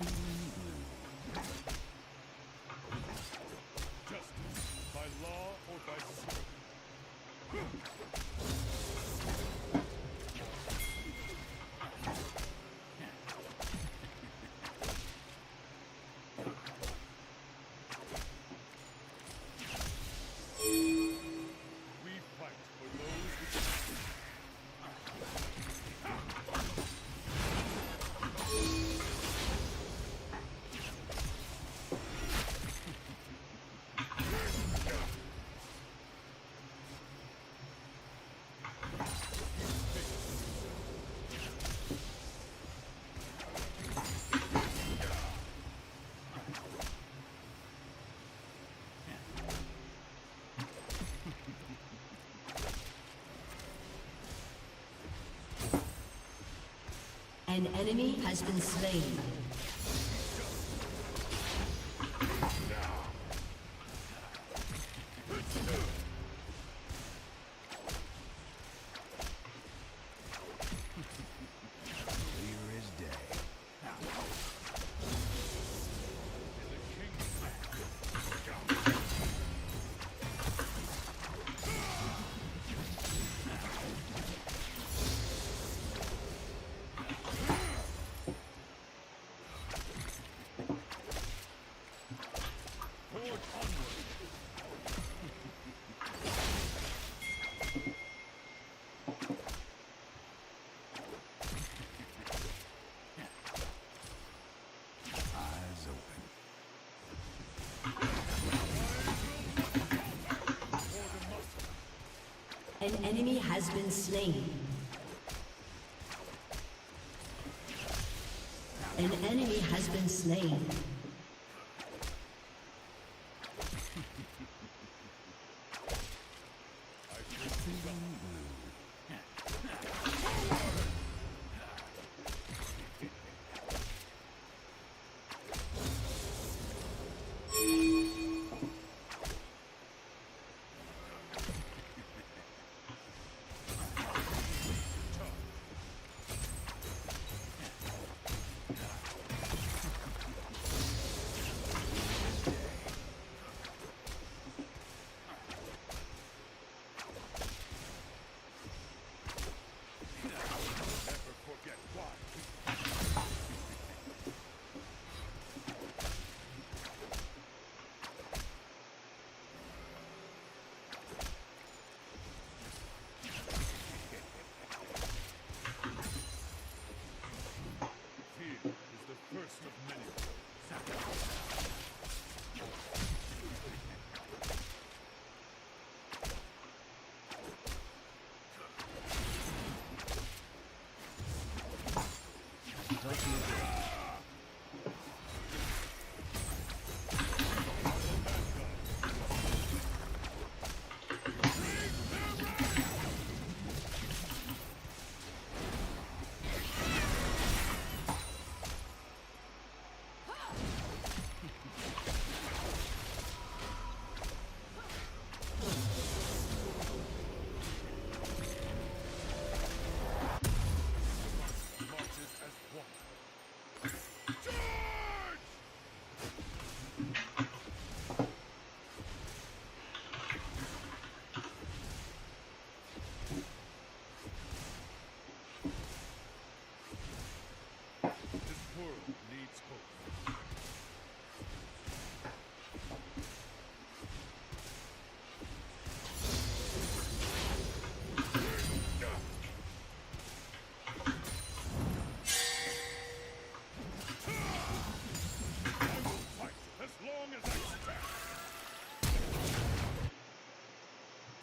Justice, by law or by sword. We fight for those who An enemy has been slain. An enemy has been slain. An enemy has been slain.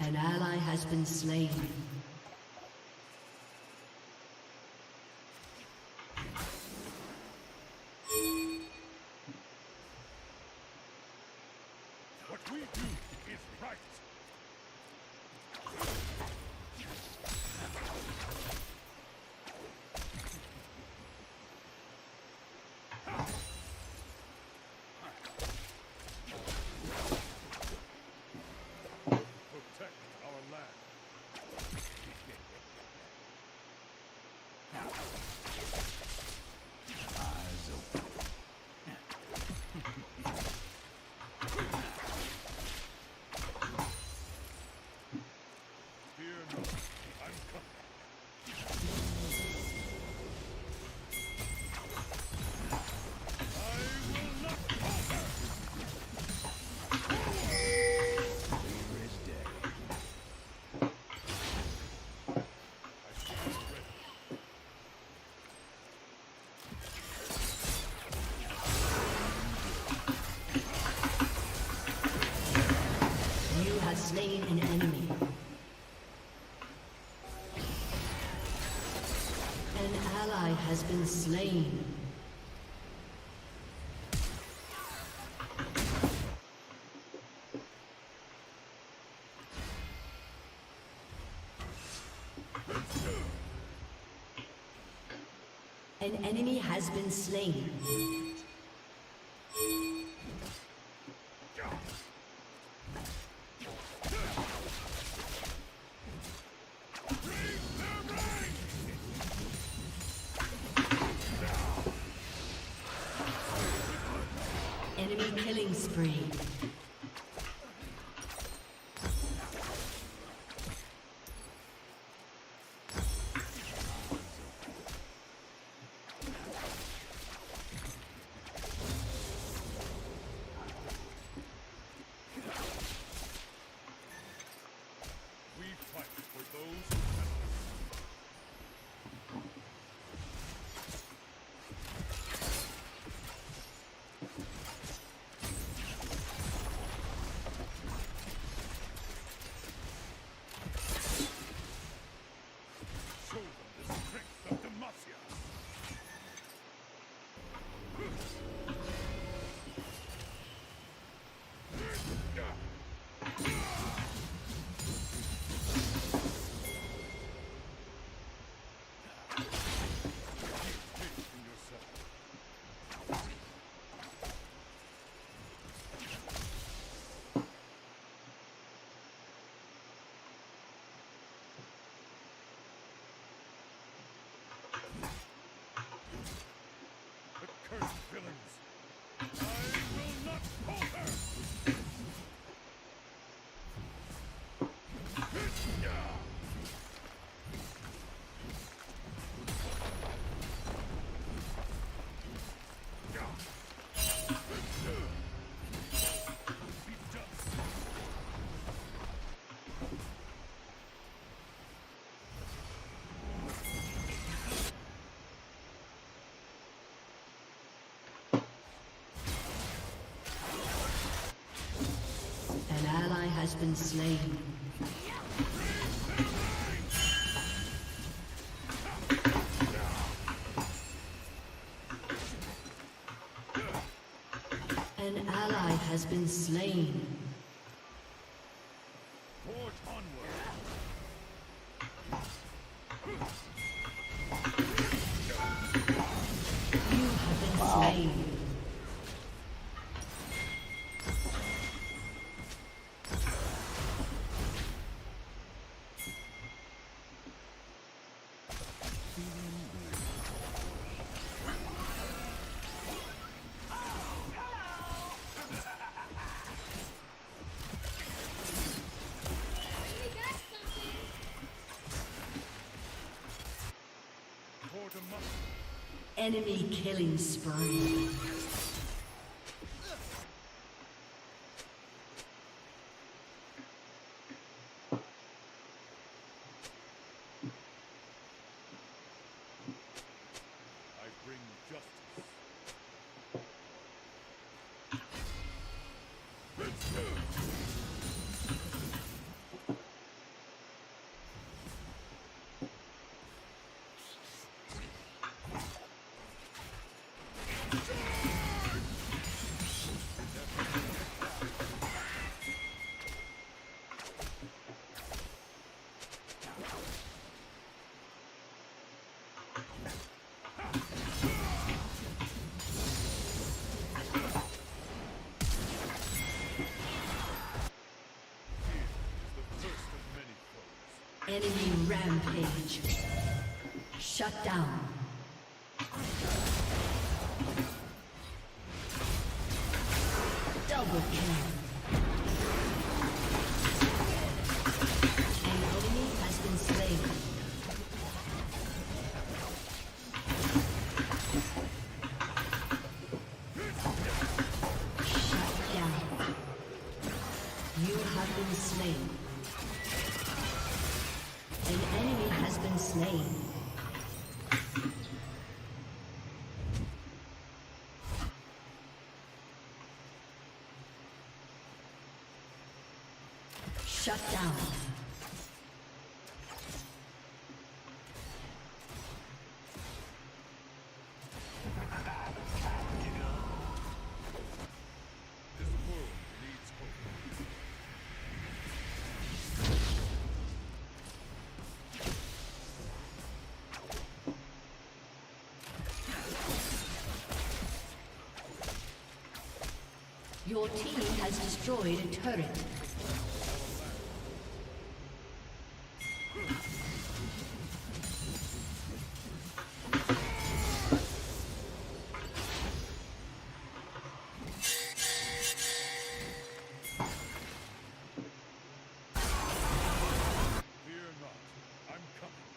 An ally has been slain. what we do is right. Protect our land. Eyes open. slain an enemy. An ally has been slain. An enemy has been slain. Enemy killing spree. Has been slain. An ally has been slain. Forge onward. You have been slain. Enemy killing spree. I bring justice. Enemy rampage. Shut down. Double kill. An enemy has been slain. Shut down. You have been slain. An enemy has been slain. Shut down. This world needs hope. Your team has destroyed a turret. Fear not. I'm coming.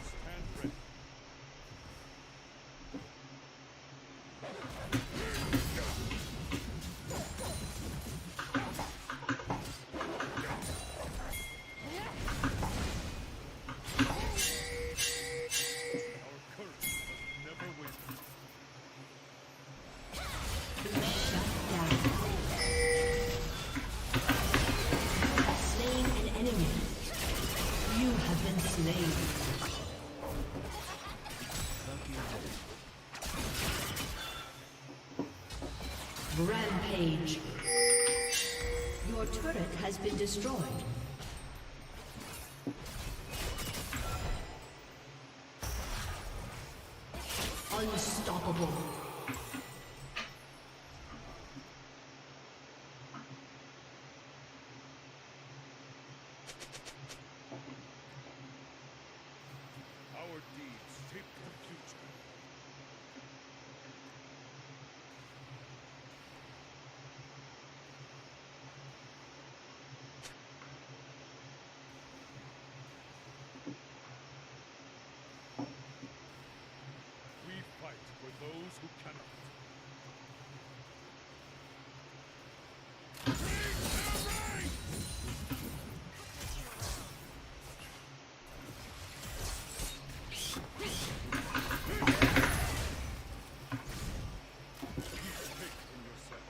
Stand ready. Our courage must never waver. Shut down. Slain an enemy. You have been slain. Rampage. Your turret has been destroyed. Unstoppable. Our deeds shape the future. We fight for those who cannot. Take from yourself.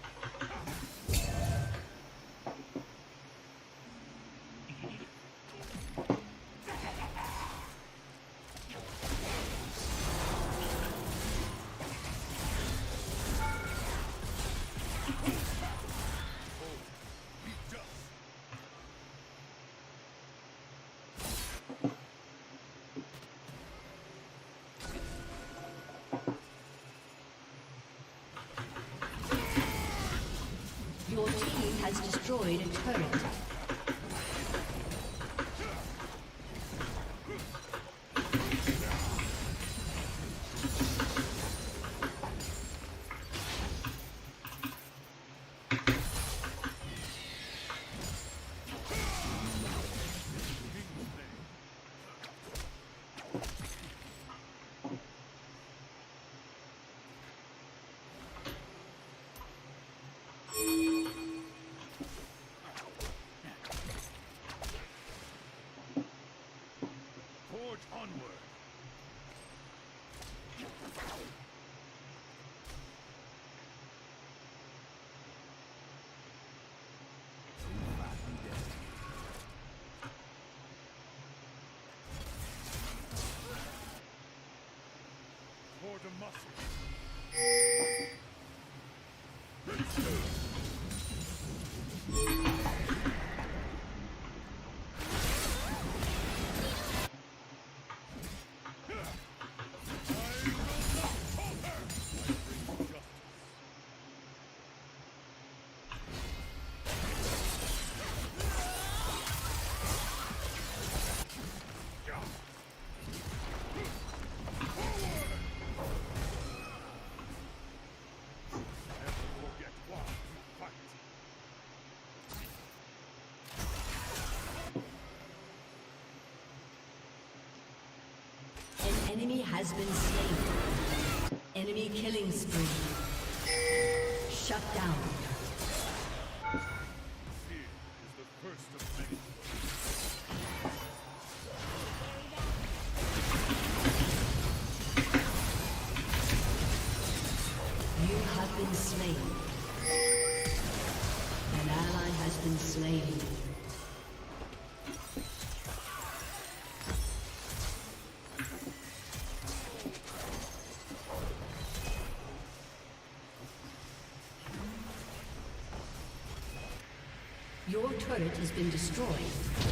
Be just. Your team has destroyed a turret. Forge onward. For the muscle. Enemy has been slain. Enemy killing spree. Shut down. Fear been slain. An ally has been slain. Your turret has been destroyed.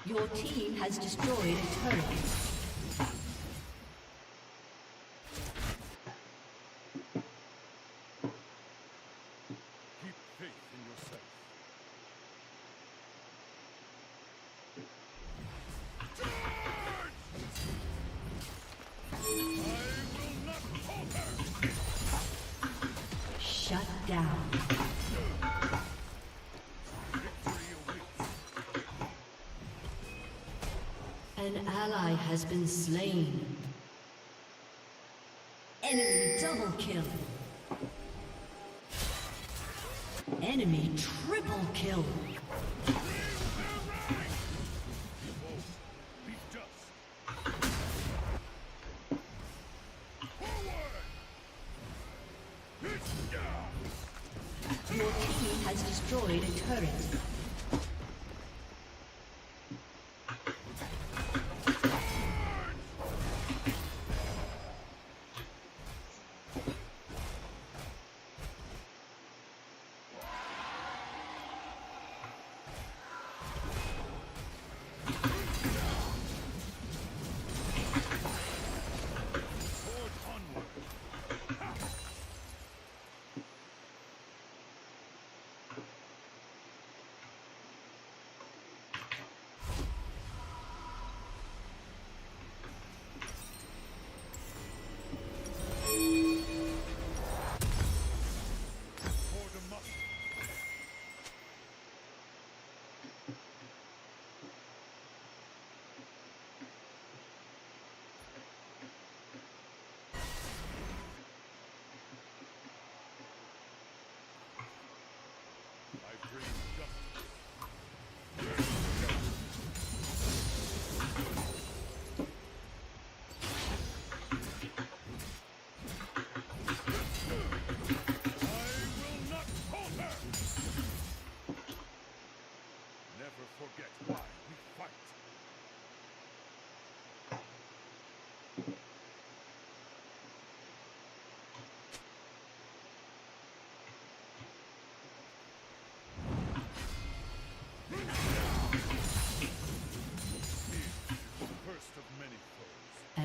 Your team has destroyed a turret. Shut down. An ally has been slain. Enemy double kill. Enemy triple kill. Your team has destroyed a turret.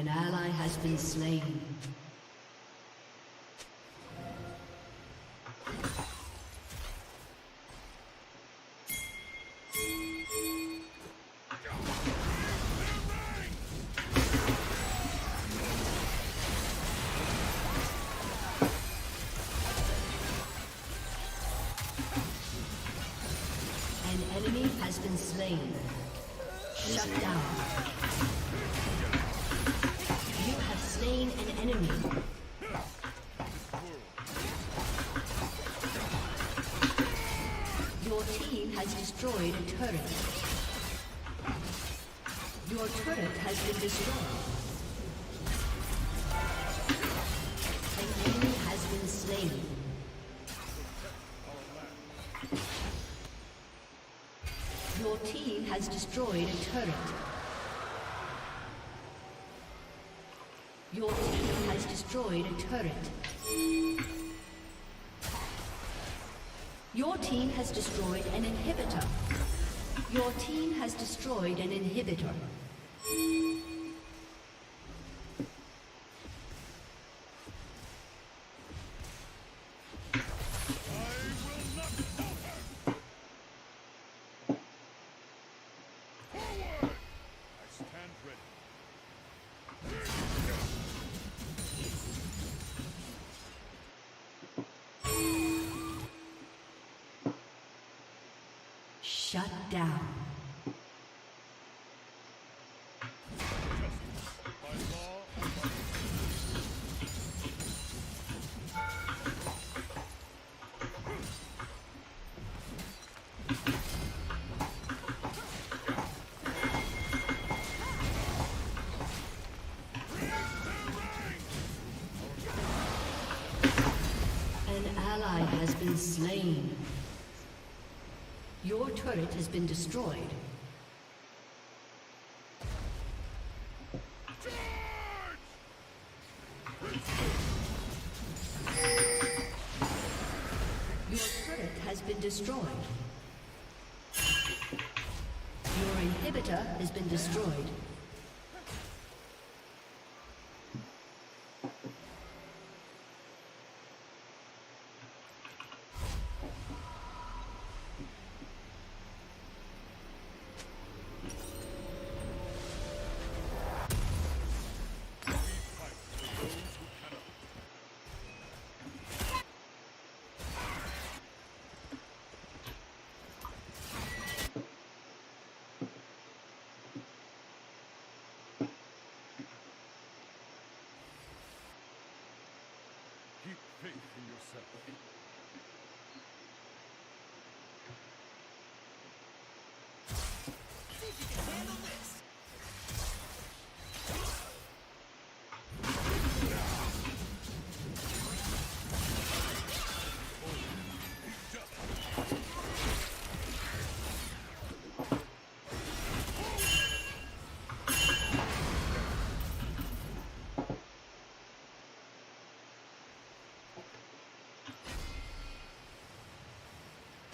An ally has been slain. An enemy has been slain. Shut down. You have slain an enemy. Your team has destroyed a turret. Your turret has been destroyed. An enemy has been slain. Your team has destroyed a turret. Your team has destroyed a turret. Your team has destroyed an inhibitor. Your team has destroyed an inhibitor. Shut down. An ally has been slain. Your turret has been destroyed. Your turret has been destroyed. Your inhibitor has been destroyed. Keep faith in yourself. See if you can handle this.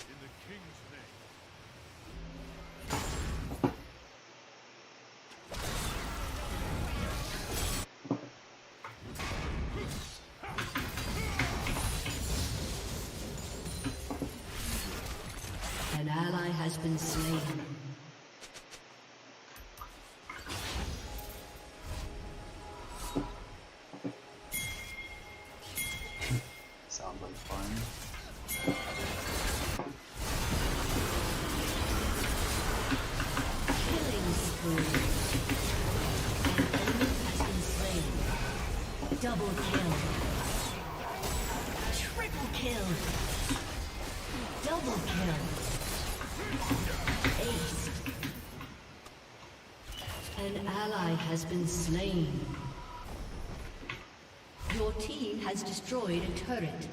In the king's name. An ally has been slain. Sounds like fun. Killing spree. An enemy has been slain. Double kill. Triple kill. Double kill. Ace. An ally has been slain. Your team has destroyed a turret.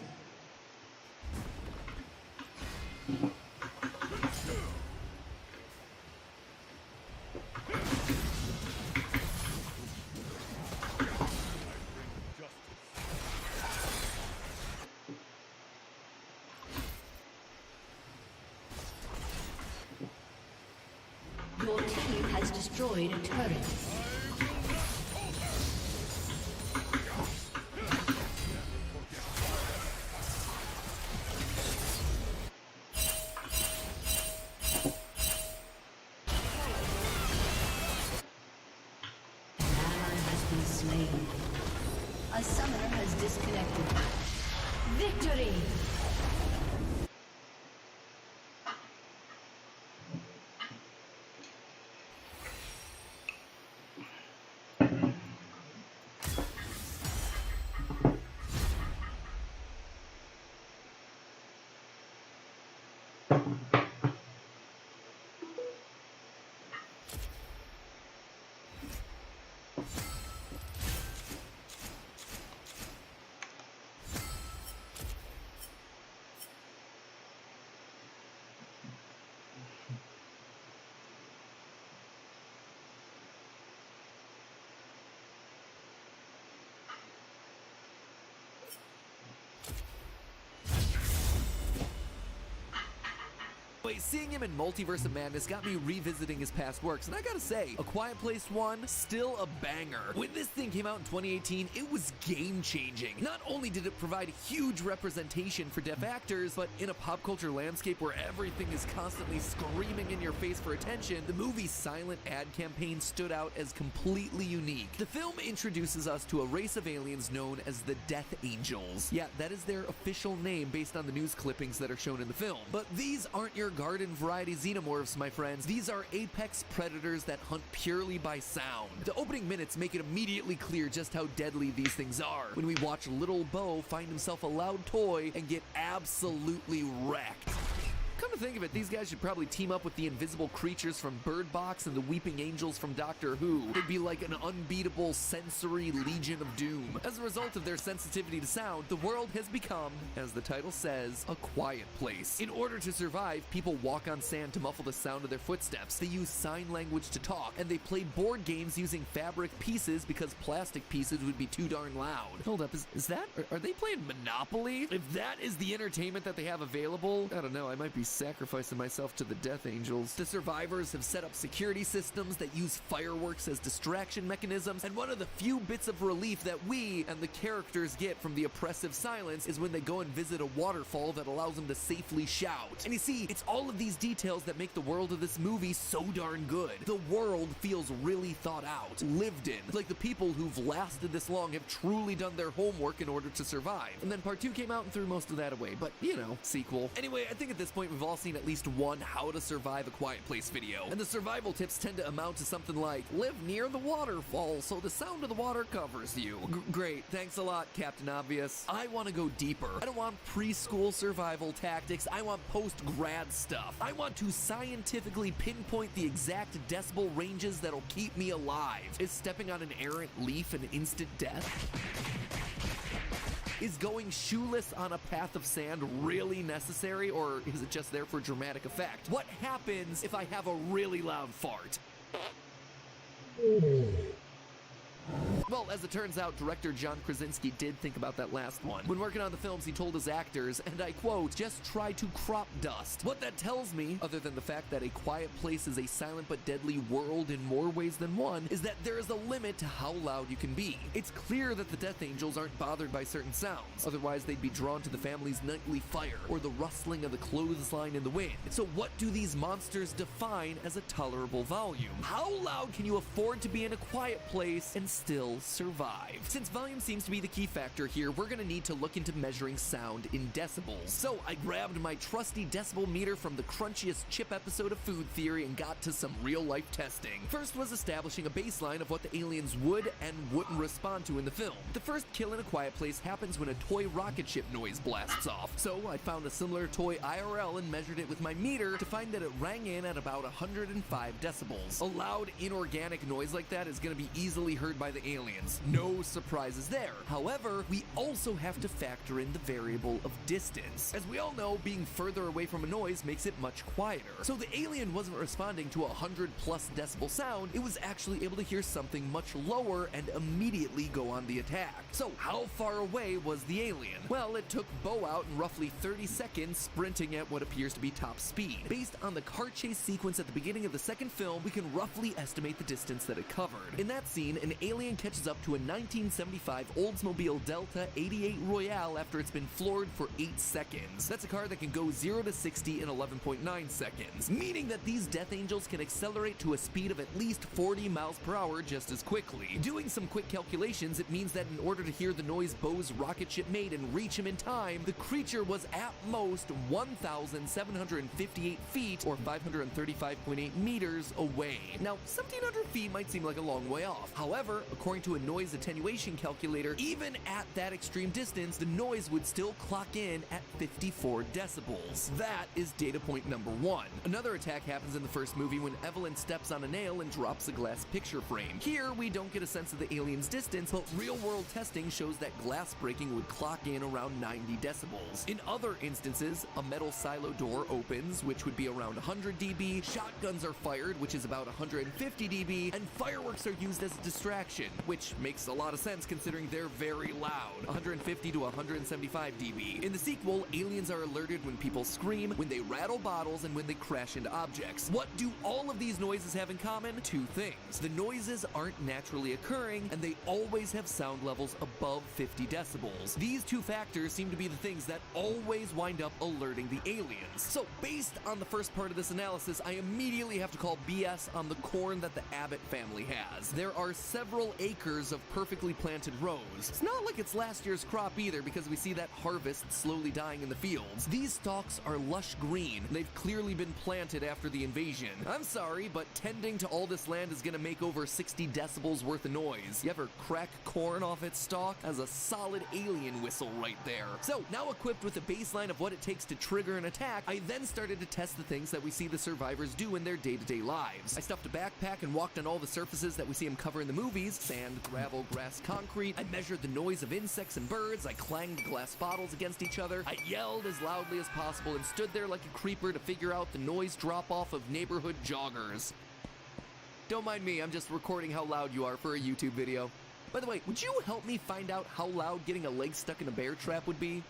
Your team has destroyed a turret. Seeing him in Multiverse of Madness got me revisiting his past works, and I gotta say, A Quiet Place 1, still a banger. When this thing came out in 2018, it was game-changing. Not only did it provide huge representation for deaf actors, but in a pop culture landscape where everything is constantly screaming in your face for attention, the movie's silent ad campaign stood out as completely unique. The film introduces us to a race of aliens known as the Death Angels. Yeah, that is their official name based on the news clippings that are shown in the film. But these aren't your garden variety xenomorphs, my friends. These are apex predators that hunt purely by sound. The opening minutes make it immediately clear just how deadly these things are when we watch little Bo find himself a loud toy and get absolutely wrecked. Come to think of it, these guys should probably team up with the invisible creatures from Bird Box and the Weeping Angels from Doctor Who. They'd be like an unbeatable sensory legion of doom. As a result of their sensitivity to sound, the world has become, as the title says, a quiet place. In order to survive, people walk on sand to muffle the sound of their footsteps. They use sign language to talk, and they play board games using fabric pieces because plastic pieces would be too darn loud. Hold up, is that? Are they playing Monopoly? If that is the entertainment that they have available, I don't know, I might be sacrificing myself to the Death Angels. The survivors have set up security systems that use fireworks as distraction mechanisms, and one of the few bits of relief that we and the characters get from the oppressive silence is when they go and visit a waterfall that allows them to safely shout. And you see, it's all of these details that make the world of this movie so darn good. The world feels really thought out, lived in. Like the people who've lasted this long have truly done their homework in order to survive. And then part 2 came out and threw most of that away, but you know, sequel. Anyway, I think at this point we've all seen at least one How to Survive a Quiet Place video, and the survival tips tend to amount to something like, live near the waterfall so the sound of the water covers you. Great, thanks a lot, Captain Obvious. I want to go deeper. I don't want preschool survival tactics, I want post-grad stuff. I want to scientifically pinpoint the exact decibel ranges that'll keep me alive. Is stepping on an errant leaf an instant death? Is going shoeless on a path of sand really necessary, or is it just there for dramatic effect? What happens if I have a really loud fart? Well, as it turns out, director John Krasinski did think about that last one. When working on the films, he told his actors, and I quote, just try to crop dust. What that tells me, other than the fact that A Quiet Place is a silent but deadly world in more ways than one, is that there is a limit to how loud you can be. It's clear that the Death Angels aren't bothered by certain sounds, otherwise they'd be drawn to the family's nightly fire, or the rustling of the clothesline in the wind. So what do these monsters define as a tolerable volume? How loud can you afford to be in a quiet place and still survive? Since volume seems to be the key factor here, we're gonna need to look into measuring sound in decibels. So I grabbed my trusty decibel meter from the crunchiest chip episode of Food Theory and got to some real-life testing. First was establishing a baseline of what the aliens would and wouldn't respond to in the film. The first kill in A Quiet Place happens when a toy rocket ship noise blasts off. So I found a similar toy IRL and measured it with my meter to find that it rang in at about 105 decibels. A loud inorganic noise like that is gonna be easily heard by the aliens. No surprises there. However, we also have to factor in the variable of distance. As we all know, being further away from a noise makes it much quieter. So the alien wasn't responding to 100 plus decibel sound, it was actually able to hear something much lower and immediately go on the attack. So how far away was the alien? Well, it took Bo out in roughly 30 seconds sprinting at what appears to be top speed. Based on the car chase sequence at the beginning of the second film, we can roughly estimate the distance that it covered. In that scene, an alien catches up to a 1975 Oldsmobile Delta 88 Royale after it's been floored for 8 seconds. That's a car that can go 0 to 60 in 11.9 seconds, meaning that these Death Angels can accelerate to a speed of at least 40 miles per hour just as quickly. Doing some quick calculations, it means that in order to hear the noise Bo's rocket ship made and reach him in time, the creature was at most 1,758 feet or 535.8 meters away. Now, 1,700 feet might seem like a long way off. However, according to to a noise attenuation calculator, even at that extreme distance, the noise would still clock in at 54 decibels. That is data point number 1. Another attack happens in the first movie when Evelyn steps on a nail and drops a glass picture frame. Here, we don't get a sense of the alien's distance, but real-world testing shows that glass breaking would clock in around 90 decibels. In other instances, a metal silo door opens, which would be around 100 dB, shotguns are fired, which is about 150 dB, and fireworks are used as a distraction, which makes a lot of sense considering they're very loud, 150 to 175 dB. In the sequel, aliens are alerted when people scream, when they rattle bottles, and when they crash into objects. What do all of these noises have in common? Two things. The noises aren't naturally occurring, and they always have sound levels above 50 decibels. These two factors seem to be the things that always wind up alerting the aliens. So based on the first part of this analysis, I immediately have to call BS on the corn that the Abbott family has. There are several acres of perfectly planted rows. It's not like it's last year's crop either, because we see that harvest slowly dying in the fields. These stalks are lush green. They've clearly been planted after the invasion. I'm sorry, but tending to all this land is gonna make over 60 decibels worth of noise. You ever crack corn off its stalk? As a solid alien whistle right there. So now equipped with a baseline of what it takes to trigger an attack, I then started to test the things that we see the survivors do in their day-to-day lives. I stuffed a backpack and walked on all the surfaces that we see them cover in the movies: sand, gravel, grass, concrete. I measured the noise of insects and birds. I clanged glass bottles against each other. I yelled as loudly as possible and stood there like a creeper to figure out the noise drop-off of neighborhood joggers. Don't mind me, I'm just recording how loud you are for a YouTube video. By the way, would you help me find out how loud getting a leg stuck in a bear trap would be?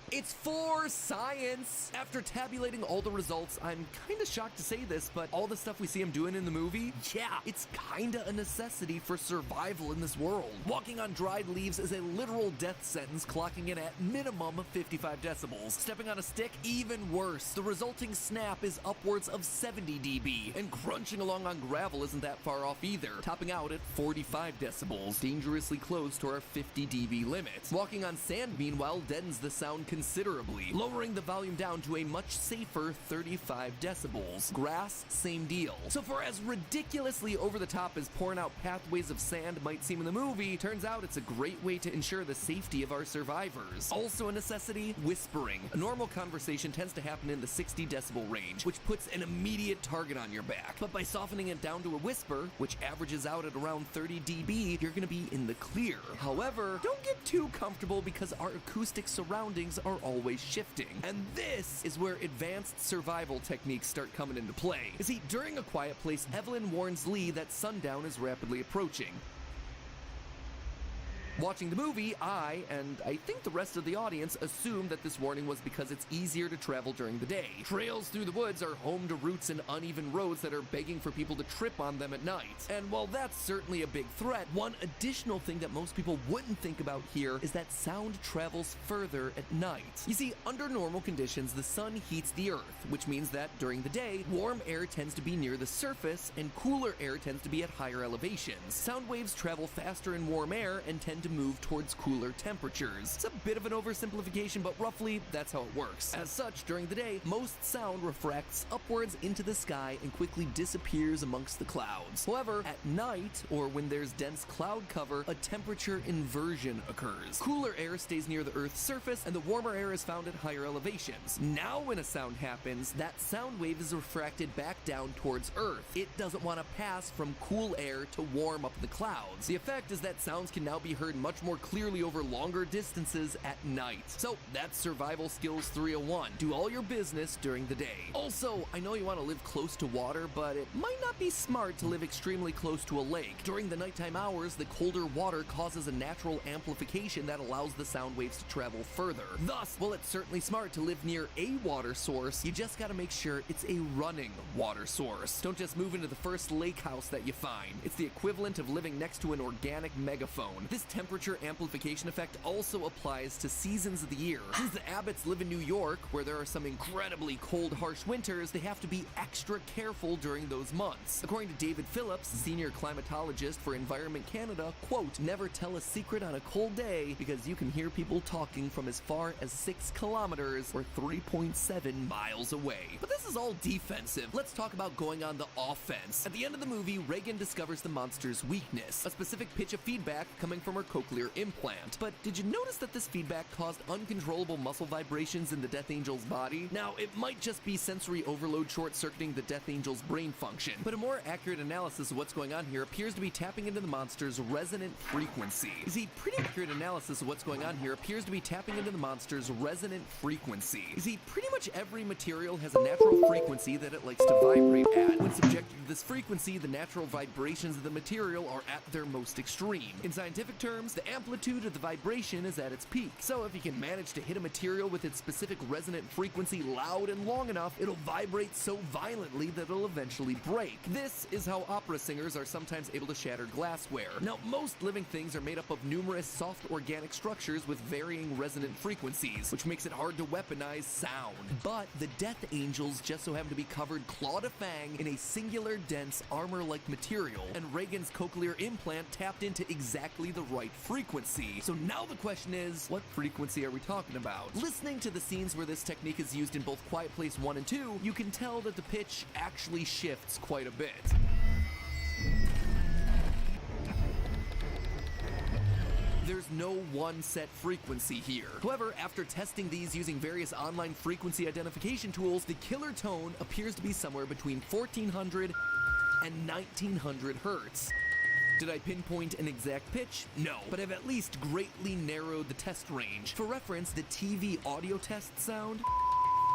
It's for science! After tabulating all the results, I'm kinda shocked to say this, but all the stuff we see him doing in the movie, yeah, it's kinda a necessity for survival in this world. Walking on dried leaves is a literal death sentence, clocking in at minimum 55 decibels. Stepping on a stick, even worse. The resulting snap is upwards of 70 dB, and crunching along on gravel isn't that far off either, topping out at 45 decibels, dangerously close to our 50 dB limit. Walking on sand, meanwhile, deadens the sound considerably, lowering the volume down to a much safer 35 decibels. Grass, same deal. So for as ridiculously over the top as pouring out pathways of sand might seem in the movie, turns out it's a great way to ensure the safety of our survivors. Also a necessity, whispering. A normal conversation tends to happen in the 60 decibel range, which puts an immediate target on your back. But by softening it down to a whisper, which averages out at around 30 dB, you're gonna be in the clear. However, don't get too comfortable because our acoustic surroundings are always shifting. And this is where advanced survival techniques start coming into play. You see, during A Quiet Place, Evelyn warns Lee that sundown is rapidly approaching. Watching the movie, I, and I think the rest of the audience, assumed that this warning was because it's easier to travel during the day. Trails through the woods are home to routes and uneven roads that are begging for people to trip on them at night. And while that's certainly a big threat, one additional thing that most people wouldn't think about here is that sound travels further at night. You see, under normal conditions, the sun heats the earth, which means that during the day, warm air tends to be near the surface and cooler air tends to be at higher elevations. Sound waves travel faster in warm air and tend to move towards cooler temperatures. It's a bit of an oversimplification, but roughly that's how it works. As such, during the day, most sound refracts upwards into the sky and quickly disappears amongst the clouds. However, at night, or when there's dense cloud cover, a temperature inversion occurs. Cooler air stays near the Earth's surface, and the warmer air is found at higher elevations. Now when a sound happens, that sound wave is refracted back down towards Earth. It doesn't want to pass from cool air to warm up the clouds. The effect is that sounds can now be heard much more clearly over longer distances at night. So that's Survival Skills 301. Do all your business during the day. Also, I know you want to live close to water, but it might not be smart to live extremely close to a lake. During the nighttime hours, the colder water causes a natural amplification that allows the sound waves to travel further. Thus, while it's certainly smart to live near a water source, you just gotta make sure it's a running water source. Don't just move into the first lake house that you find. It's the equivalent of living next to an organic megaphone. This temperature amplification effect also applies to seasons of the year. Since the Abbotts live in New York, where there are some incredibly cold, harsh winters, they have to be extra careful during those months. According to David Phillips, senior climatologist for Environment Canada, quote, "Never tell a secret on a cold day because you can hear people talking from as far as 6 kilometers or 3.7 miles away." But this is all defensive. Let's talk about going on the offense. At the end of the movie, Regan discovers the monster's weakness, a specific pitch of feedback coming from her cochlear implant. But did you notice that this feedback caused uncontrollable muscle vibrations in the Death Angel's body? Now, it might just be sensory overload short-circuiting the Death Angel's brain function, but a more accurate analysis of what's going on here appears to be tapping into the monster's resonant frequency. You see, pretty much every material has a natural frequency that it likes to vibrate at. When subjected to this frequency, the natural vibrations of the material are at their most extreme. In scientific terms, the amplitude of the vibration is at its peak. So if you can manage to hit a material with its specific resonant frequency loud and long enough, it'll vibrate so violently that it'll eventually break. This is how opera singers are sometimes able to shatter glassware. Now, most living things are made up of numerous soft organic structures with varying resonant frequencies, which makes it hard to weaponize sound. But the Death Angels just so happen to be covered claw to fang in a singular dense armor-like material, and Regan's cochlear implant tapped into exactly the right frequency. So now the question is, what frequency are we talking about? Listening to the scenes where this technique is used in both Quiet Place 1 and 2, you can tell that the pitch actually shifts quite a bit. There's no one set frequency here. However, after testing these using various online frequency identification tools, the killer tone appears to be somewhere between 1400 and 1900 hertz. Did I pinpoint an exact pitch? No, but I've at least greatly narrowed the test range. For reference, the TV audio test sound,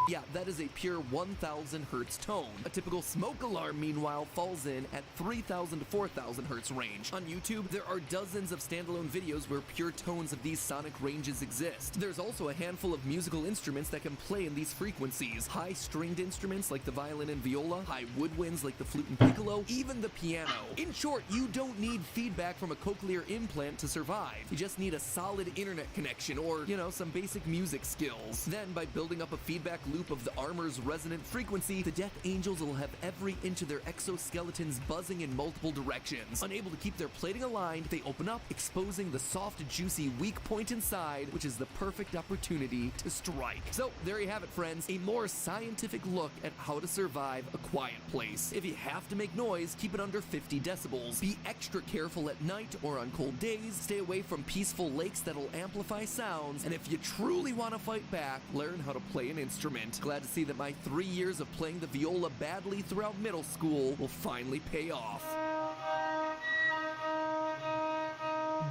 yeah, that is a pure 1000 hertz tone. A typical smoke alarm, meanwhile, falls in at 3000 to 4000 hertz range. On YouTube, there are dozens of standalone videos where pure tones of these sonic ranges exist. There's also a handful of musical instruments that can play in these frequencies. High stringed instruments like the violin and viola, high woodwinds like the flute and piccolo, even the piano. In short, you don't need feedback from a cochlear implant to survive. You just need a solid internet connection or, some basic music skills. Then, by building up a feedback loop of the armor's resonant frequency, the Death Angels will have every inch of their exoskeletons buzzing in multiple directions. Unable to keep their plating aligned, they open up, exposing the soft, juicy, weak point inside, which is the perfect opportunity to strike. So, there you have it, friends. A more scientific look at how to survive a quiet place. If you have to make noise, keep it under 50 decibels. Be extra careful at night or on cold days. Stay away from peaceful lakes that'll amplify sounds. And if you truly want to fight back, learn how to play an instrument. Glad to see that my 3 years of playing the viola badly throughout middle school will finally pay off.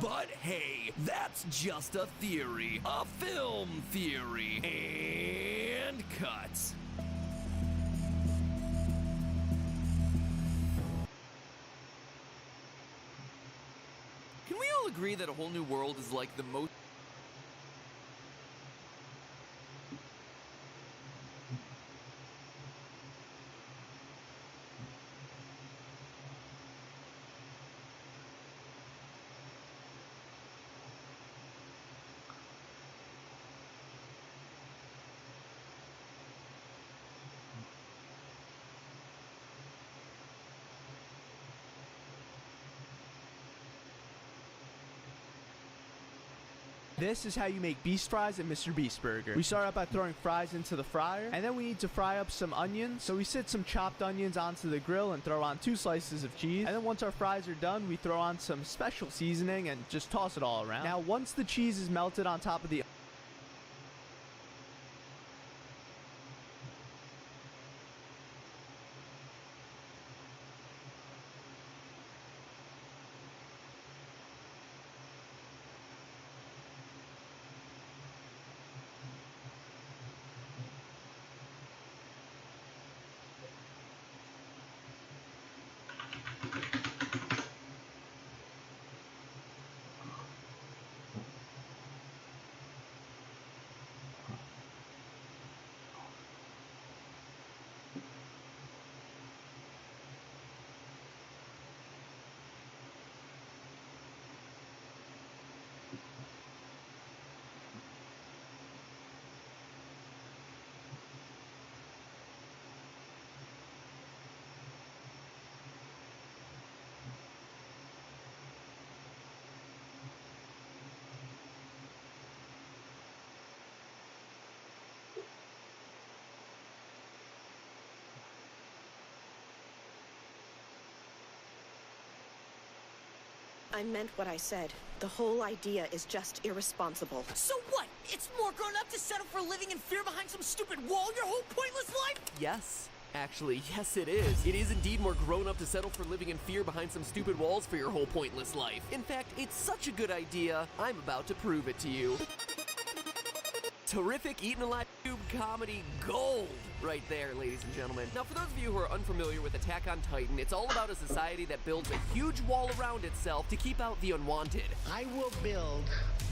But hey, that's just a theory. A film theory. And cut. Can we all agree that A Whole New World is like the most This is how you make Beast Fries and Mr. Beast Burger. We start out by throwing fries into the fryer, and then we need to fry up some onions. So we sit some chopped onions onto the grill and throw on 2 slices of cheese. And then once our fries are done, we throw on some special seasoning and just toss it all around. Now, once the cheese is melted on top of the I meant what I said. The whole idea is just irresponsible. So what? It's more grown up to settle for living in fear behind some stupid wall your whole pointless life? Yes. Actually, yes it is. It is indeed more grown up to settle for living in fear behind some stupid walls for your whole pointless life. In fact, it's such a good idea, I'm about to prove it to you. Terrific Eaten Alive Tube comedy gold right there, ladies and gentlemen. Now, for those of you who are unfamiliar with Attack on Titan, it's all about a society that builds a huge wall around itself to keep out the unwanted. I will build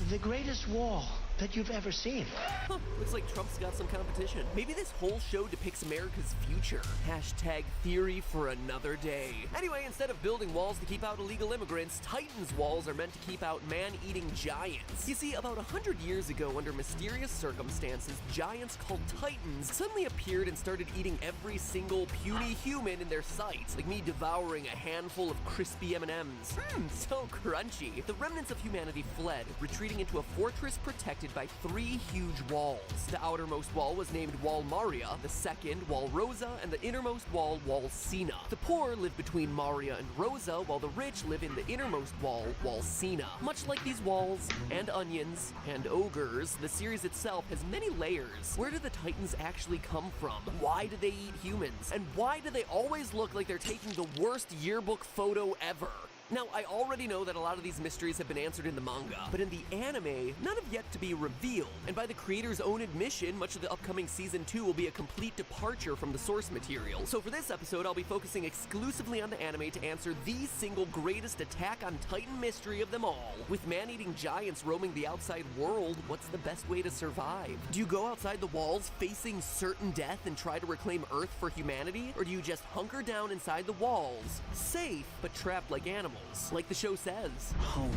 the greatest wall that you've ever seen. Huh, looks like Trump's got some competition. Maybe this whole show depicts America's future. Hashtag theory for another day. Anyway, instead of building walls to keep out illegal immigrants, Titan's walls are meant to keep out man-eating giants. You see, about 100 years ago, under mysterious circumstances, giants called Titans suddenly appeared and started eating every single puny human in their sights, like me devouring a handful of crispy M&Ms. So crunchy. The remnants of humanity fled, retreating into a fortress protected by 3 huge walls. The outermost wall was named Wall Maria, the second Wall Rosa, and the innermost wall, Wall Sina. The poor live between Maria and Rosa, while the rich live in the innermost wall, Wall Sina. Much like these walls, and onions, and ogres, the series itself has many layers. Where do the Titans actually come from? Why do they eat humans? And why do they always look like they're taking the worst yearbook photo ever? Now, I already know that a lot of these mysteries have been answered in the manga, but in the anime, none have yet to be revealed. And by the creator's own admission, much of the upcoming Season 2 will be a complete departure from the source material. So for this episode, I'll be focusing exclusively on the anime to answer the single greatest Attack on Titan mystery of them all. With man-eating giants roaming the outside world, what's the best way to survive? Do you go outside the walls facing certain death and try to reclaim Earth for humanity? Or do you just hunker down inside the walls, safe but trapped like animals? Like the show says. Home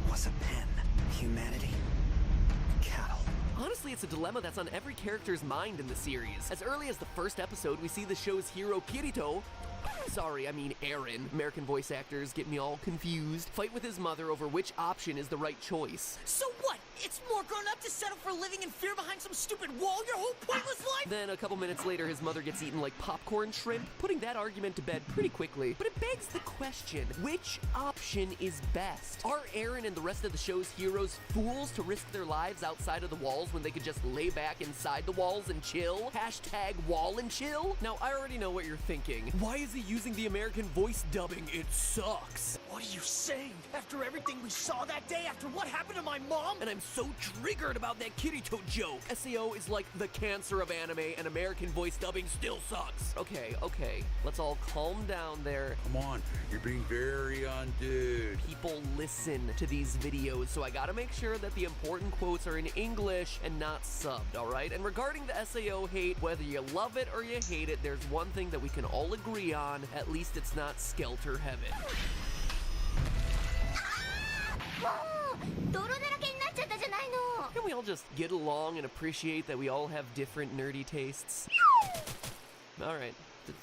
was a pen. Humanity, cattle. Honestly, it's a dilemma that's on every character's mind in the series. As early as the first episode, we see the show's hero Kirito, sorry, I mean Eren, American voice actors get me all confused, fight with his mother over which option is the right choice. So what? It's more grown up to settle for living in fear behind some stupid wall your whole pointless life? Then a couple minutes later, his mother gets eaten like popcorn shrimp, putting that argument to bed pretty quickly. But it begs the question, which option is best? Are Eren and the rest of the show's heroes fools to risk their lives outside of the walls when they could just lay back inside the walls and chill? Hashtag wall and chill? Now, I already know what you're thinking. Why is he using the American voice dubbing? It sucks. What are you saying? After everything we saw that day, after what happened to my mom? And I'm so triggered about that Kirito joke. SAO is like the cancer of anime, and American voice dubbing still sucks. Okay, let's all calm down there. Come on, you're being very undude. People listen to these videos, so I gotta make sure that the important quotes are in English and not subbed, alright? And regarding the SAO hate, whether you love it or you hate it, there's one thing that we can all agree on, at least it's not Skelter Heaven. Can we all just get along and appreciate that we all have different nerdy tastes? Alright.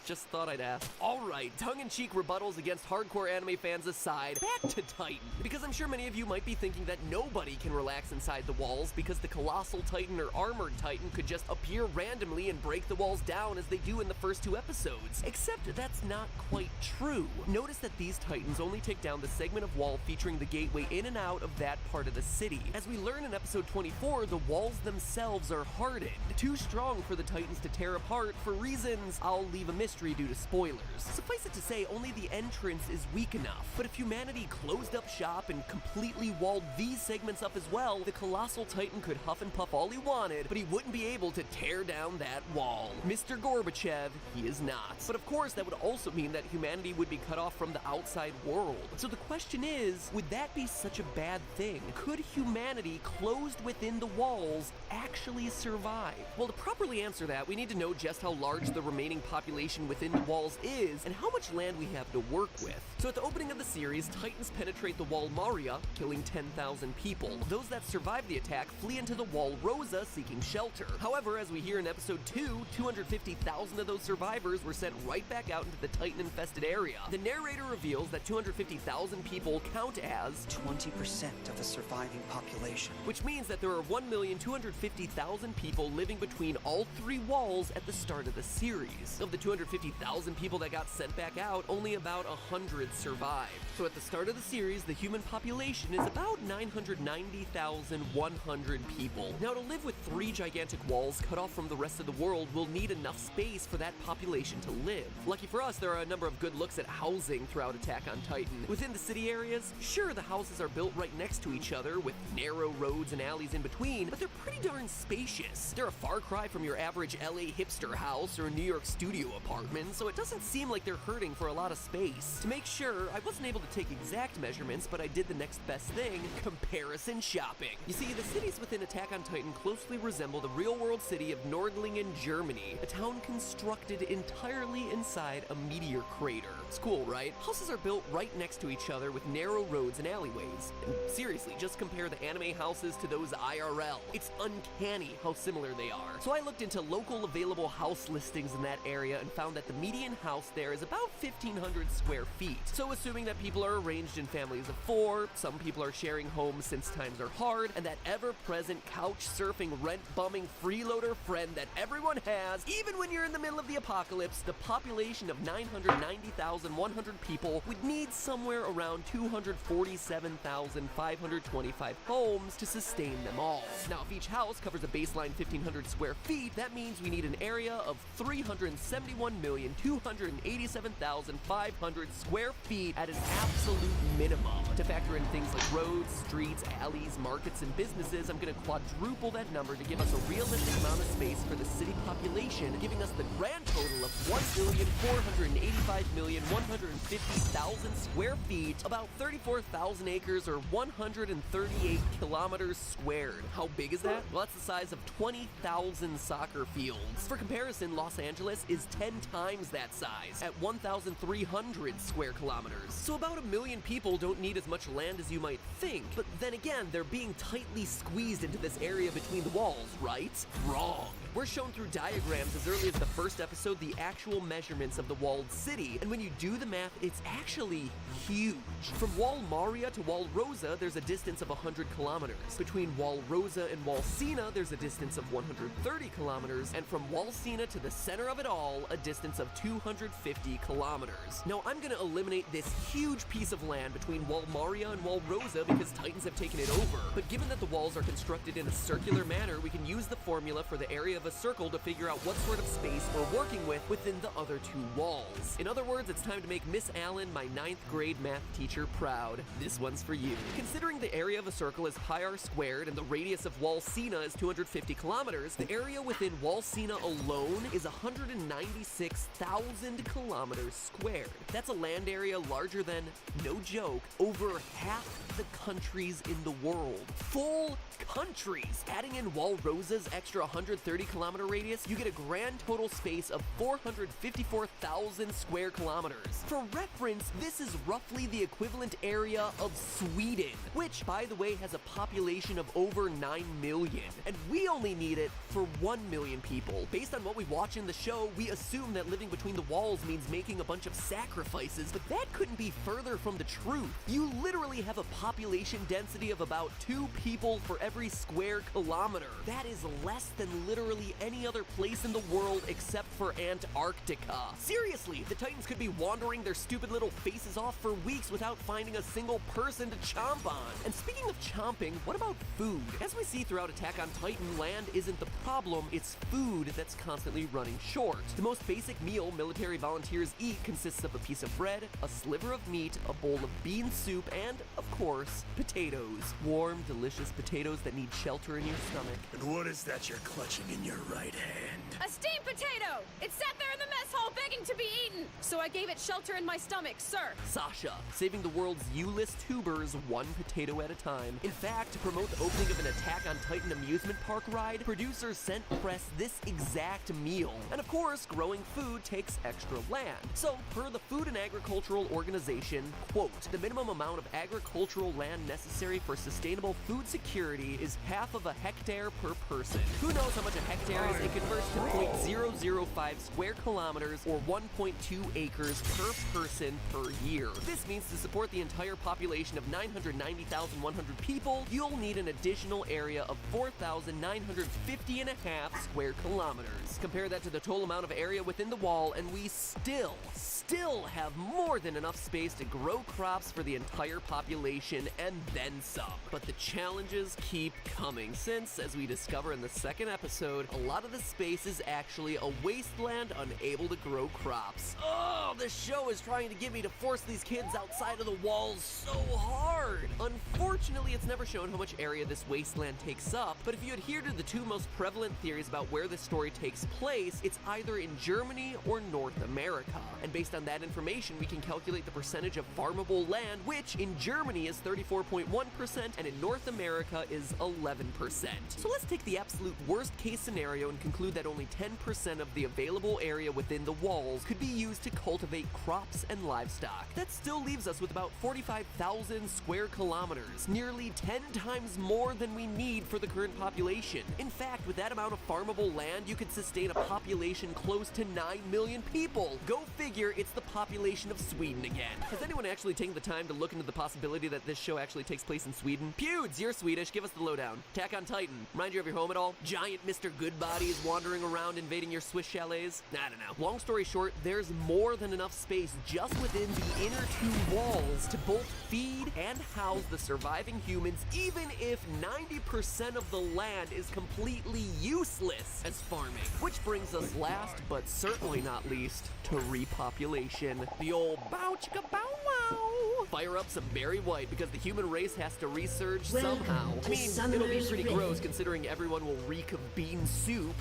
Just thought I'd ask. Alright, tongue-in-cheek rebuttals against hardcore anime fans aside, back to Titan. Because I'm sure many of you might be thinking that nobody can relax inside the walls because the Colossal Titan or Armored Titan could just appear randomly and break the walls down as they do in the first 2 episodes. Except that's not quite true. Notice that these Titans only take down the segment of wall featuring the gateway in and out of that part of the city. As we learn in episode 24, the walls themselves are hardened, too strong for the Titans to tear apart for reasons I'll leave a mystery due to spoilers. Suffice it to say, only the entrance is weak enough. But if humanity closed up shop and completely walled these segments up as well, the Colossal Titan could huff and puff all he wanted, but he wouldn't be able to tear down that wall. Mr. Gorbachev, he is not. But of course, that would also mean that humanity would be cut off from the outside world. So the question is, would that be such a bad thing? Could humanity closed within the walls actually survive? Well, to properly answer that, we need to know just how large the remaining population within the walls is and how much land we have to work with. So at the opening of the series, Titans penetrate the Wall Maria, killing 10,000 people. Those that survive the attack flee into the Wall Rosa, seeking shelter. However, as we hear in episode 2, 250,000 of those survivors were sent right back out into the Titan-infested area. The narrator reveals that 250,000 people count as 20% of the surviving population. Which means that there are 1,250,000 people living between all 3 walls at the start of the series. Of the 250,000 people that got sent back out, only about 100 survived. So at the start of the series, the human population is about 990,100 people. Now, to live with 3 gigantic walls cut off from the rest of the world, we'll need enough space for that population to live. Lucky for us, there are a number of good looks at housing throughout Attack on Titan. Within the city areas, sure, the houses are built right next to each other with narrow roads and alleys in between, but they're pretty darn spacious. They're a far cry from your average LA hipster house or New York studio apartment, so it doesn't seem like they're hurting for a lot of space. To make sure, I wasn't able to take exact measurements, but I did the next best thing: comparison shopping. You see, the cities within Attack on Titan closely resemble the real-world city of Nordlingen, Germany, a town constructed entirely inside a meteor crater. It's cool, right? Houses are built right next to each other with narrow roads and alleyways. And seriously, just compare the anime houses to those IRL. It's uncanny how similar they are. So I looked into local available house listings in that area and found that the median house there is about 1,500 square feet. So assuming that people are arranged in families of 4, some people are sharing homes since times are hard, and that ever-present couch-surfing, rent-bumming freeloader friend that everyone has, even when you're in the middle of the apocalypse, the population of 990,100 people would need somewhere around 247,525 homes to sustain them all. Now, if each house covers a baseline 1,500 square feet, that means we need an area of 371,287,500 square feet at an absolute minimum. To factor in things like roads, streets, alleys, markets, and businesses, I'm going to quadruple that number to give us a realistic amount of space for the city population, giving us the grand total of 1,485,150,000 square feet, about 34,000 acres or 138 kilometers squared. How big is that? Well, that's the size of 20,000 soccer fields. For comparison, Los Angeles is 10 times that size, at 1,300 square kilometers. So about 1 million people don't need as much land as you might think, but then again, they're being tightly squeezed into this area between the walls, right? Wrong. We're shown through diagrams as early as the first episode the actual measurements of the walled city, and when you do the math, it's actually huge. From Wall Maria to Wall Rosa, there's a distance of 100 kilometers. Between Wall Rosa and Wall Sina, there's a distance of 130 kilometers, and from Wall Sina to the center of it all, a distance of 250 kilometers. Now, I'm gonna eliminate this huge piece of land between Wall Maria and Wall Rosa because Titans have taken it over, but given that the walls are constructed in a circular manner, we can use the formula for the area of a circle to figure out what sort of space we're working with within the other 2 walls. In other words, it's time to make Miss Allen, my 9th grade math teacher, proud. This one's for you. Considering the area of a circle is pi r squared and the radius of Wall Sina is 250 kilometers, the area within Wall Sina alone is 196,000 kilometers squared. That's a land area larger than, no joke, over half the countries in the world. Full countries! Adding in Wall Rosa's extra 130 kilometer radius, you get a grand total space of 454,000 square kilometers. For reference, this is roughly the equivalent area of Sweden, which, by the way, has a population of over 9 million, and we only need it for 1 million people. Based on what we watch in the show, we assume that living between the walls means making a bunch of sacrifices, but that couldn't be further from the truth. You literally have a population density of about 2 people for every square kilometer. That is less than literally any other place in the world except for Antarctica. Seriously, the Titans could be wandering their stupid little faces off for weeks without finding a single person to chomp on. And speaking of chomping, what about food? As we see throughout Attack on Titan, land isn't the problem, it's food that's constantly running short. The most basic meal military volunteers eat consists of a piece of bread, a sliver of meat, a bowl of bean soup, and, of course, potatoes. Warm, delicious potatoes that need shelter in your stomach. And what is that you're clutching in your right hand? A steamed potato! It sat there in the mess hall begging to be eaten, so I gave it shelter in my stomach, sir. Sasha, saving the world's U-list tubers 1 potato at a time. In fact, to promote the opening of an Attack on Titan amusement park ride, producers sent press this exact meal. And of course, growing food takes extra land. So, per the Food and Agricultural Organization, quote, the minimum amount of agricultural land necessary for sustainable food security is half of a hectare per person. Who knows how much a hectare hectares, it converts to 0.005 square kilometers or 1.2 acres per person per year. This means to support the entire population of 990,100 people, you'll need an additional area of 4,950.5 square kilometers. Compare that to the total amount of area within the wall, and we still have more than enough space to grow crops for the entire population and then some. But the challenges keep coming since, as we discover in the second episode, a lot of the space is actually a wasteland unable to grow crops. Oh, the show is trying to get me to force these kids outside of the walls so hard. Unfortunately, it's never shown how much area this wasteland takes up, but if you adhere to the two most prevalent theories about where this story takes place, it's either in Germany or North America. And based on that information, we can calculate the percentage of farmable land, which in Germany is 34.1% and in North America is 11%. So let's take the absolute worst case scenario and conclude that only 10% of the available area within the walls could be used to cultivate crops and livestock. That still leaves us with about 45,000 square kilometers, nearly 10 times more than we need for the current population. In fact, with that amount of farmable land, you could sustain a population close to 9 million people. Go figure, it's the population of Sweden again. Has anyone actually taken the time to look into the possibility that this show actually takes place in Sweden? Pewds, you're Swedish, give us the lowdown. Attack on Titan, remind you of your home at all? Giant Mr. Goodbody is wandering around invading your Swiss chalets? I don't know. Long story short, there's more than enough space just within the inner two walls to both feed and house the surviving humans, even if 90% of the land is completely useless as farming. Which brings us last, but certainly not least, to repopulation. The old bow chicka bow wow. Fire up some Barry White because the human race has to resurge somehow. I mean, it'll be pretty gross considering everyone will reek of bean soup.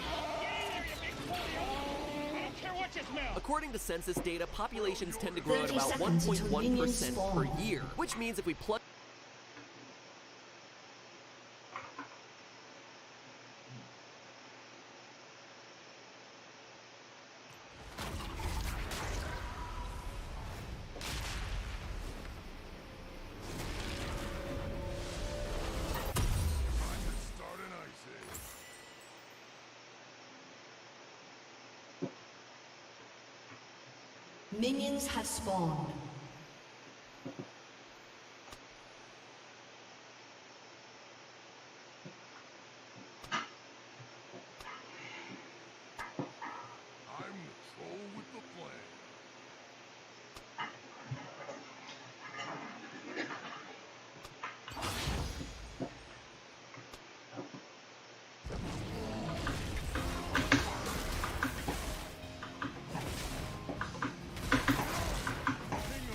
According to census data, populations tend to grow at about 1.1% per year, which means if we plug Minions have spawned. I'm the troll with the plan. King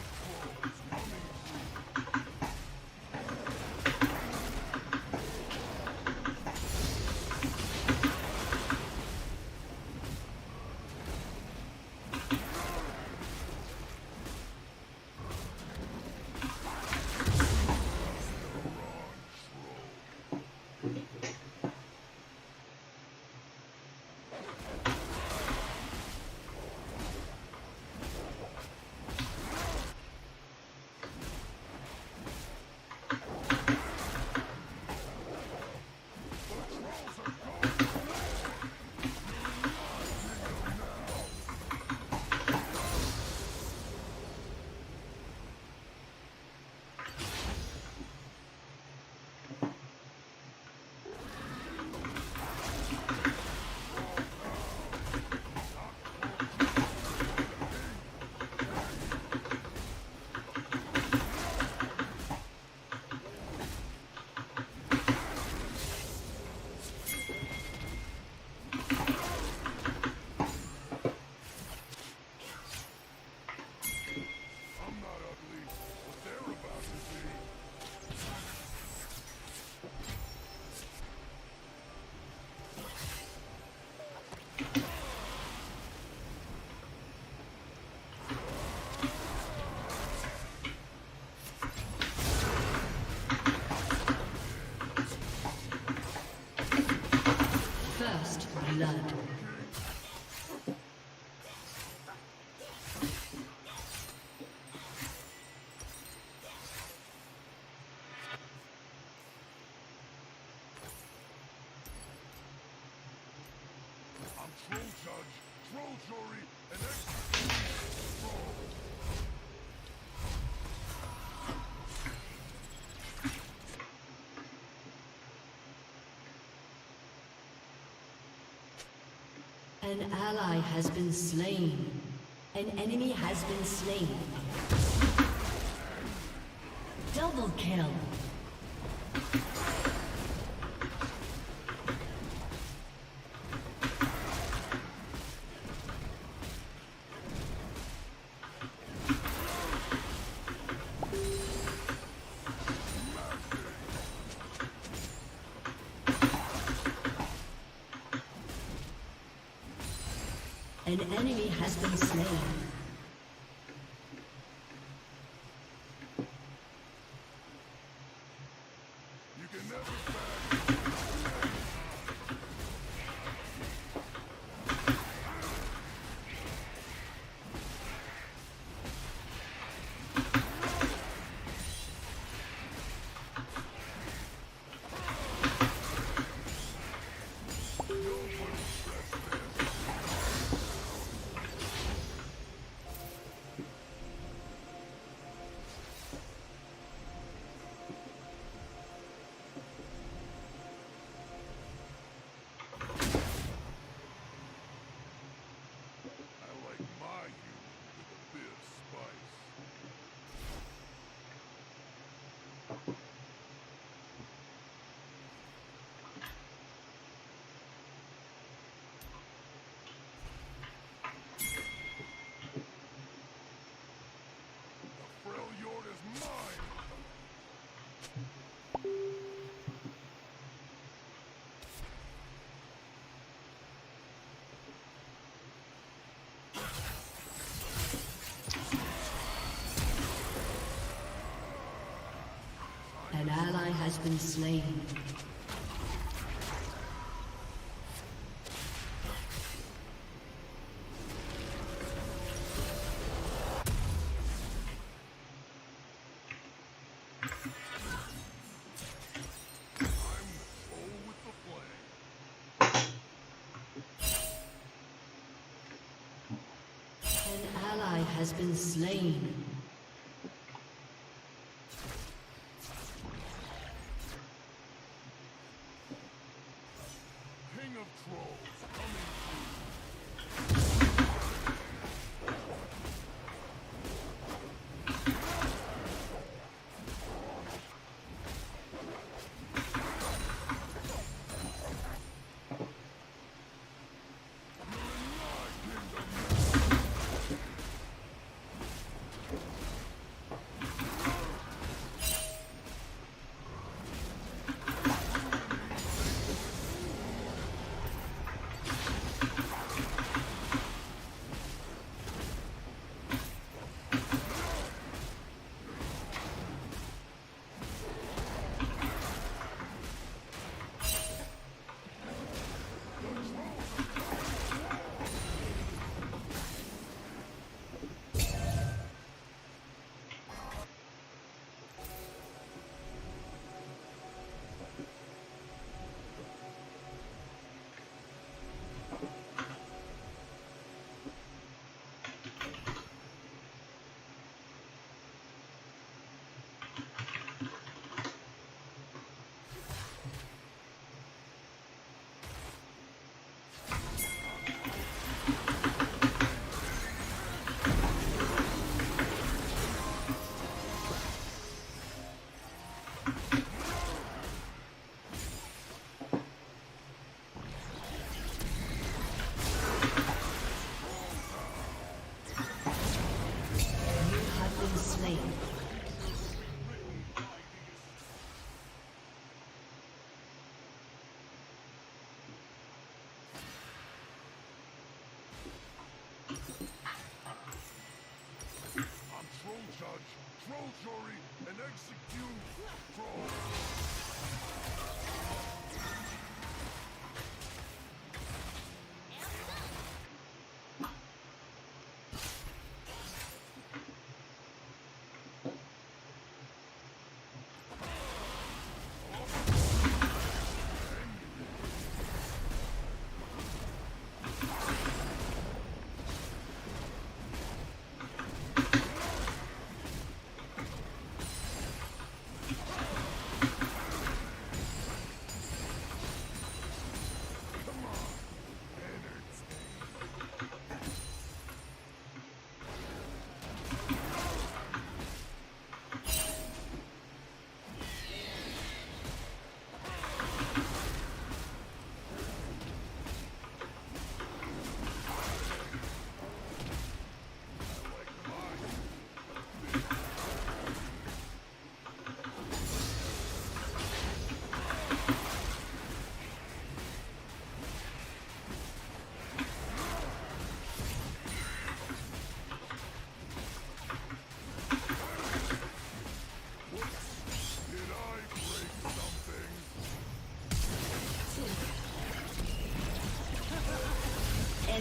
Troll Jury and execute Troll. An ally has been slain. An enemy has been slain. Double kill. An enemy has been slain. You can never back. I like my human with a bit of spice. The Freljord is mine! An ally has been slain. Roll with the flag. An ally has been slain. King of Trolls coming Troll Jury and execute Troll.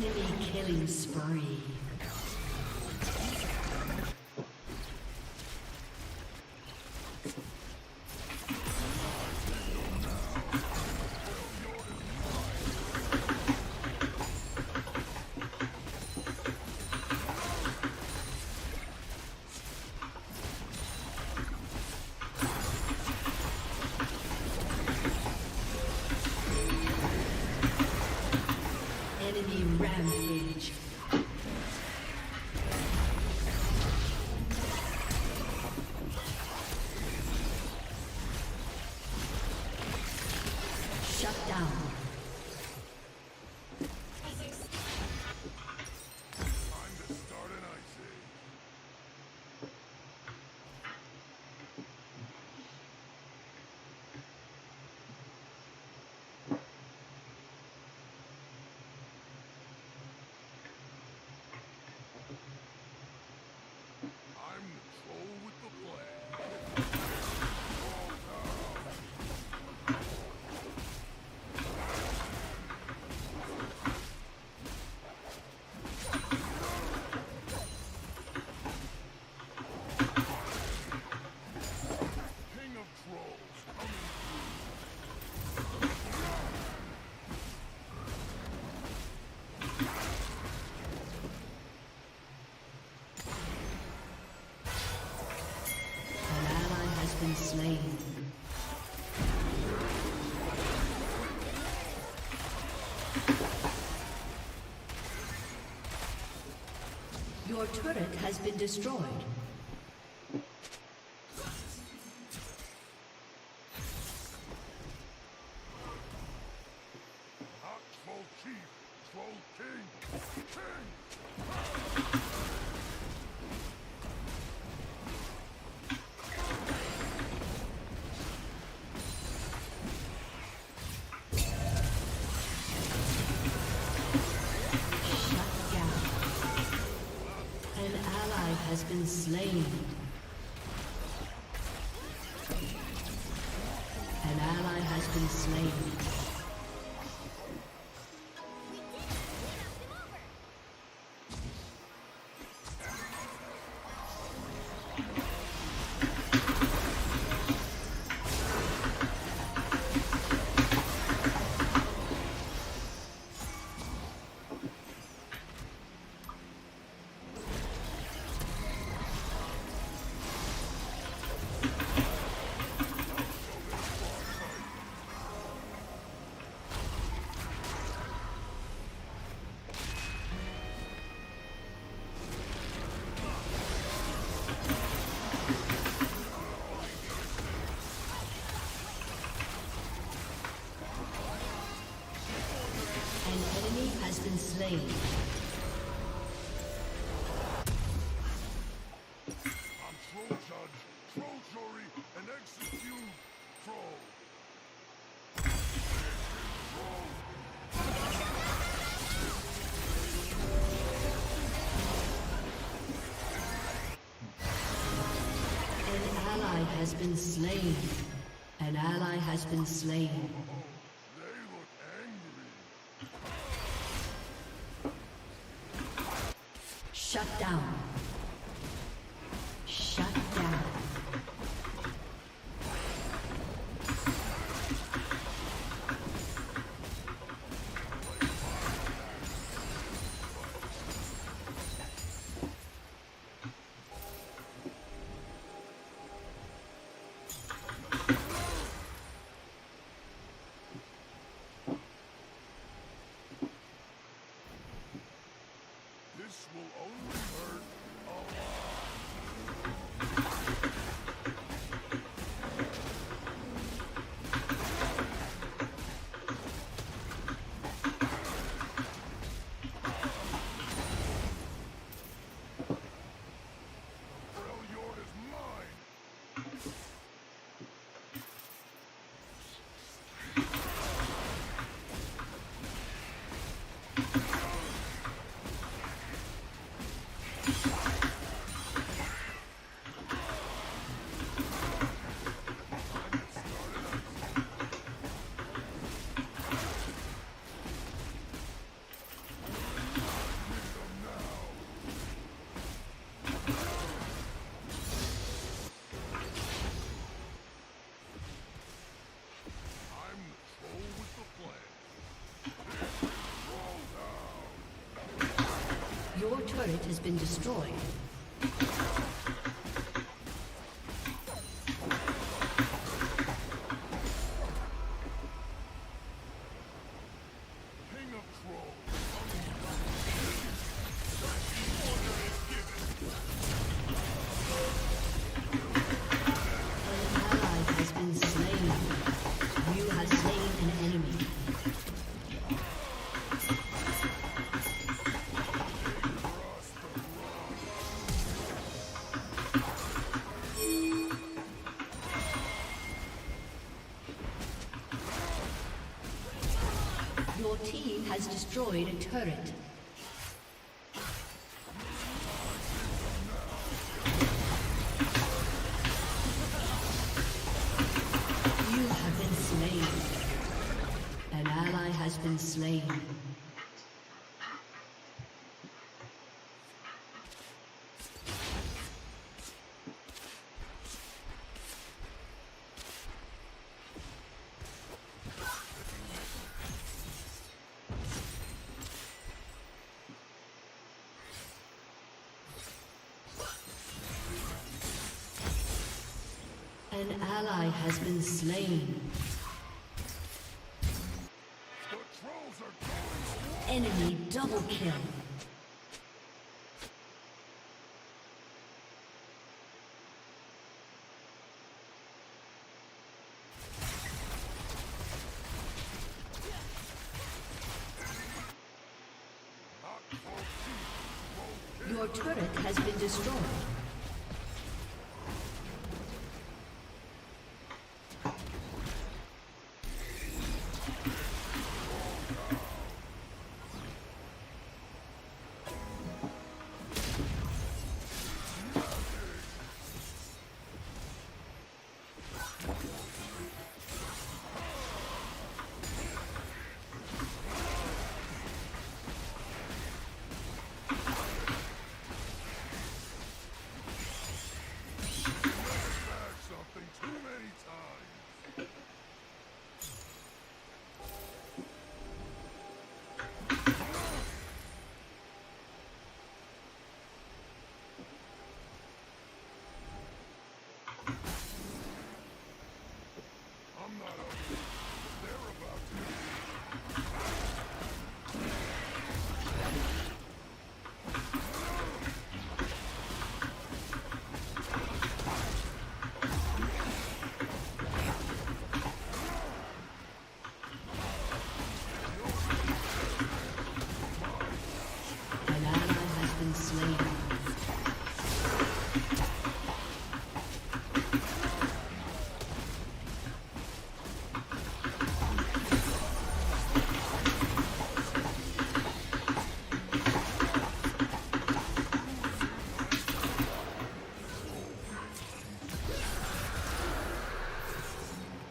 Enemy killing spree. Enemy rampage. Shut down. Time to start an ice age. I'm the troll with the flag. King of trolls coming An ally has been slain. Your turret has been destroyed. Not troll chief, troll king. King! Shut down. An ally has been slain. An ally has been slain. An enemy has been slain. I'm troll judge, troll jury, and execute troll. An ally has been slain. An ally has been slain. They look angry. Shut down. Shut down. This will only hurt turret has been destroyed. King of Trolls. An ally has been slain. You have slain an enemy. Your team has destroyed a turret. You have been slain. An ally has been slain. An ally has been slain. The trolls are going Enemy double kill. Your turret has been destroyed. back something too many times. I'm not up yet. They're about to. An ally has been slain.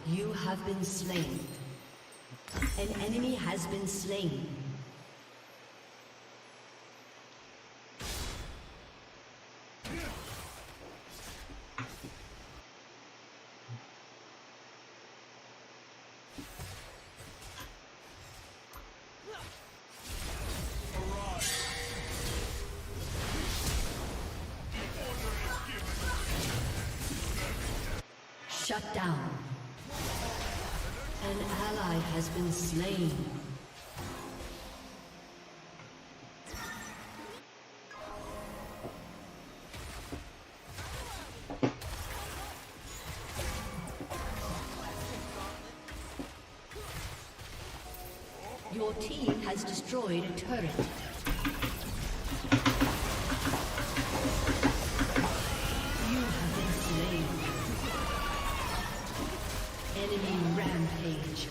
You have been slain. An enemy has been slain. Shut down. An ally has been slain. Your team has destroyed a turret. You have been slain. Enemy rampage.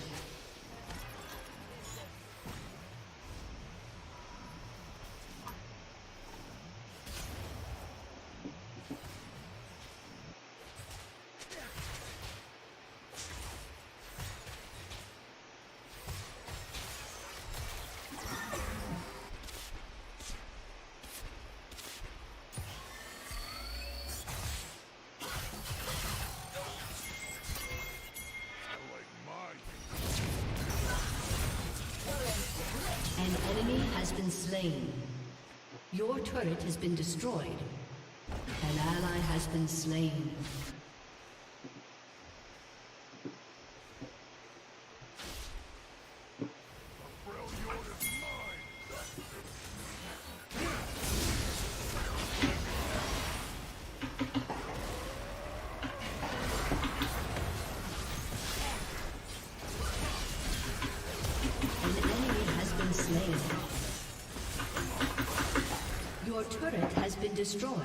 turret has been destroyed. An ally has been slain. Your turret has been destroyed.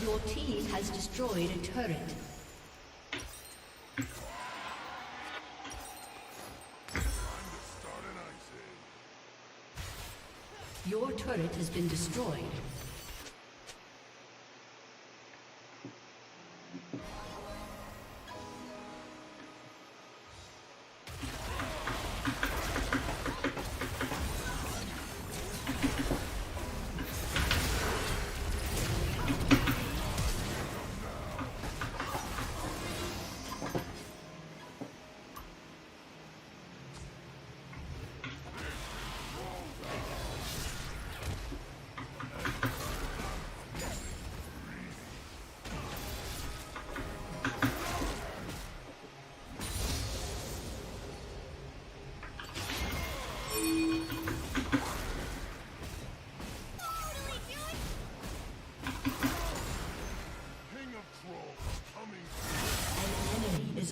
Your team has destroyed a turret. Your turret has been destroyed.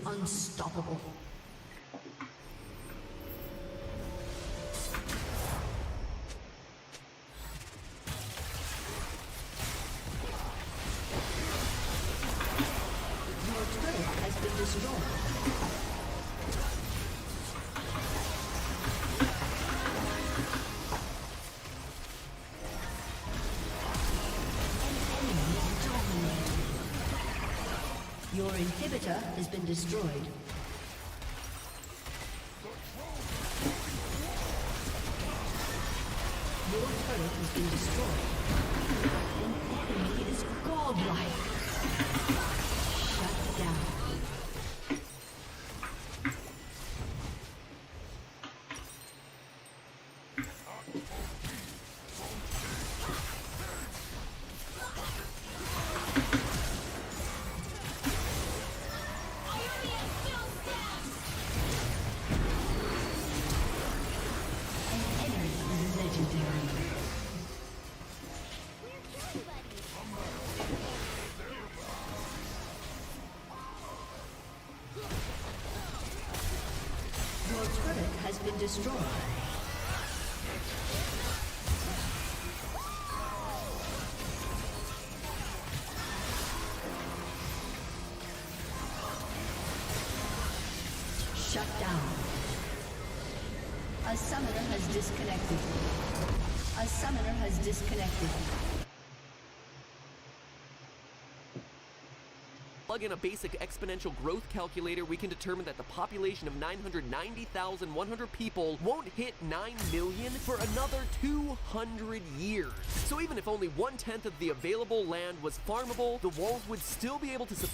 Unstoppable. Your turret has been destroyed. Your inhibitor has been destroyed. Your turret has been destroyed. An enemy is godlike. Shut down. Been destroyed. Shut down. A summoner has disconnected. A summoner has disconnected. Plug in a basic exponential growth calculator, we can determine that the population of 990,100 people won't hit 9 million for another 200 years. So even if only 1/10 of the available land was farmable, the walls would still be able to support